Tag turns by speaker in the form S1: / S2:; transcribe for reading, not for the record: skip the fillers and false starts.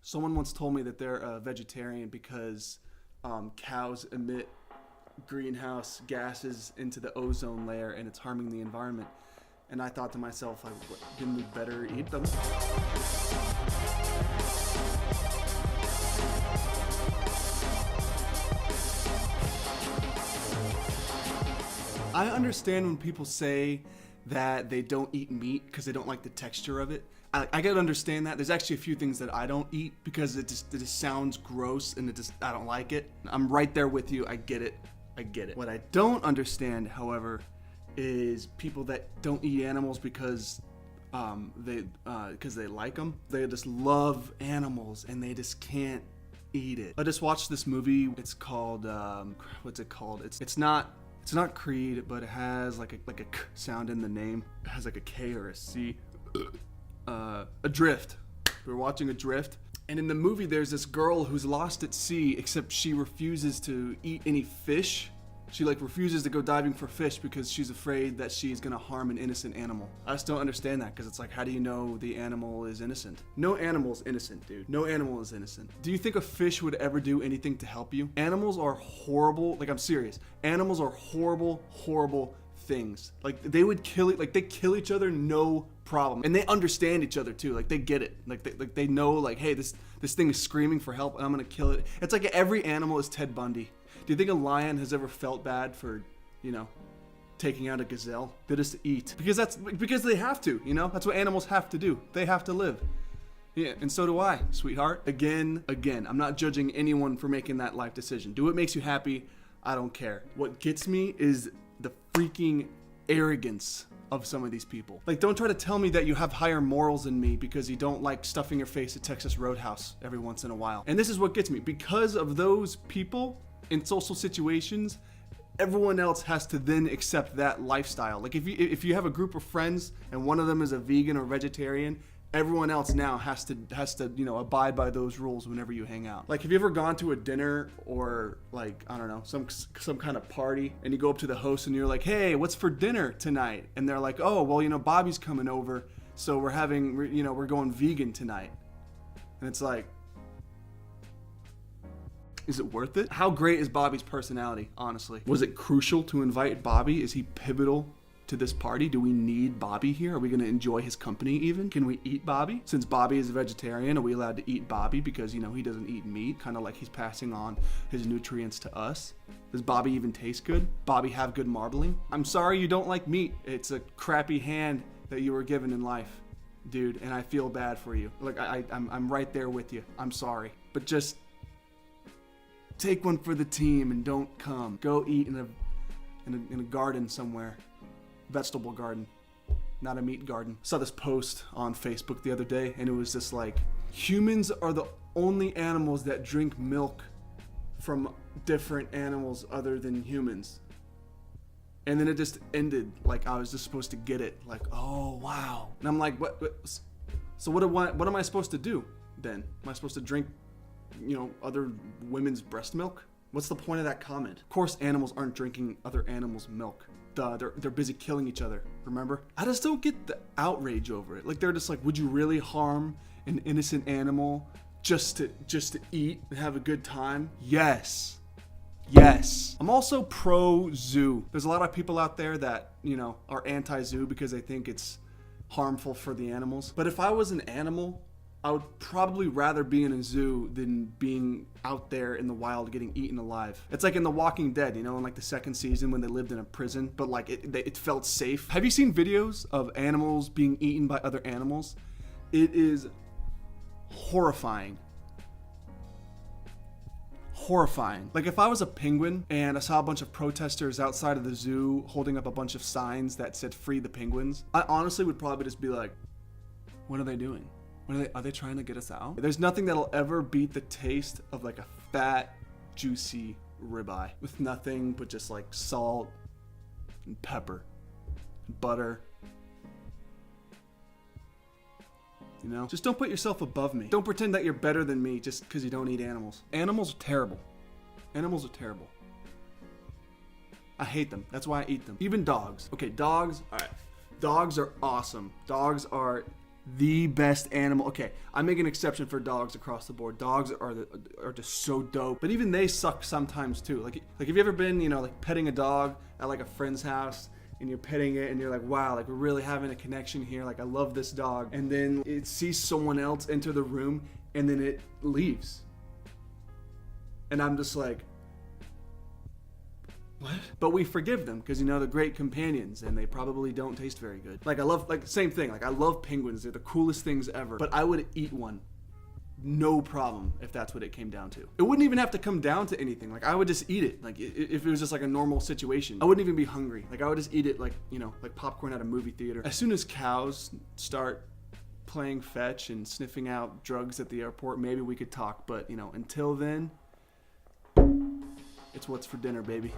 S1: Someone once told me that they're a vegetarian because cows emit greenhouse gases into the ozone layer and it's harming the environment. And I thought to myself, like, didn't we better eat them? I understand when people say that they don't eat meat because they don't like the texture of it. I can understand that. There's actually a few things that I don't eat because it just sounds gross and I don't like it. I'm right there with you. I get it. What I don't understand, however, is people that don't eat animals because they like them. They just love animals and they just can't eat it. I just watched this movie. It's called what's it called? It's not Creed, but it has like a k sound in the name. It has like a K or a C. Adrift. We were watching Adrift, and in the movie there's this girl who's lost at sea, except she refuses to eat any fish. She refuses to go diving for fish because she's afraid that she's gonna harm an innocent animal. I just don't understand that, because it's like, how do you know the animal is innocent? No animal's innocent, dude. No animal is innocent. Do you think a fish would ever do anything to help you? Animals are horrible. I'm serious. Animals are horrible things. They would kill it. They kill each other, no problem. And they understand each other too. They get it. They know, hey, this thing is screaming for help and I'm gonna kill it. It's like every animal is Ted Bundy. Do you think a lion has ever felt bad for, taking out a gazelle? They just eat. Because they have to, That's what animals have to do. They have to live. Yeah, and so do I, sweetheart. Again, I'm not judging anyone for making that life decision. Do what makes you happy. I don't care. What gets me is the freaking arrogance of some of these people. Don't try to tell me that you have higher morals than me because you don't like stuffing your face at Texas Roadhouse every once in a while. And this is what gets me. Because of those people in social situations, everyone else has to then accept that lifestyle. If you have a group of friends and one of them is a vegan or vegetarian, everyone else now has to abide by those rules whenever you hang out. Have you ever gone to a dinner or I don't know, some kind of party, and you go up to the host and you're like, hey, what's for dinner tonight? And they're like, oh, well, Bobby's coming over, so we're going vegan tonight. And it's like, is it worth it? How great is Bobby's personality, honestly? Was it crucial to invite Bobby? Is he pivotal to this party? Do we need Bobby here? Are we going to enjoy his company even? Can we eat Bobby? Since Bobby is a vegetarian, are we allowed to eat Bobby because, he doesn't eat meat? Kind of like he's passing on his nutrients to us. Does Bobby even taste good? Bobby have good marbling? I'm sorry you don't like meat. It's a crappy hand that you were given in life, dude, and I feel bad for you. I'm right there with you. I'm sorry. But just take one for the team and don't come. Go eat in a garden somewhere. Vegetable garden, not a meat garden. I saw this post on Facebook the other day, and it was just humans are the only animals that drink milk from different animals other than humans. And then it just ended I was just supposed to get it. Oh wow. And I'm like, what? So what am I supposed to do then? Am I supposed to drink other women's breast milk? What's the point of that comment? Of course animals aren't drinking other animals' milk. They're busy killing each other, remember? I just don't get the outrage over it. They're just would you really harm an innocent animal just to eat and have a good time? Yes. I'm also pro-zoo. There's a lot of people out there that, are anti-zoo because they think it's harmful for the animals. But if I was an animal, I would probably rather be in a zoo than being out there in the wild getting eaten alive. It's like in The Walking Dead, in the second season when they lived in a prison, but it felt safe. Have you seen videos of animals being eaten by other animals? It is horrifying. If I was a penguin and I saw a bunch of protesters outside of the zoo holding up a bunch of signs that said free the penguins, I honestly would probably just be like, what are they doing? Are they trying to get us out? There's nothing that'll ever beat the taste of a fat, juicy ribeye with nothing but just salt and pepper, and butter. Just don't put yourself above me. Don't pretend that you're better than me just because you don't eat animals. Animals are terrible. I hate them. That's why I eat them. Even dogs. Okay, dogs. All right. Dogs are awesome. Dogs are the best animal. Okay, I make an exception for dogs across the board. Dogs are just so dope, but even they suck sometimes too. Like have you ever been, like petting a dog at like a friend's house, and you're petting it and you're like, wow, like we're really having a connection here. Like I love this dog. And then it sees someone else enter the room and then it leaves. And I'm just like, what? But we forgive them because they're great companions and they probably don't taste very good. Like same thing. Like I love penguins. They're the coolest things ever. But I would eat one. No problem if that's what it came down to. It wouldn't even have to come down to anything. Like I would just eat it. Like if it was just like a normal situation, I wouldn't even be hungry. Like I would just eat it like popcorn at a movie theater. As soon as cows start playing fetch and sniffing out drugs at the airport, maybe we could talk. But until then, it's what's for dinner, baby.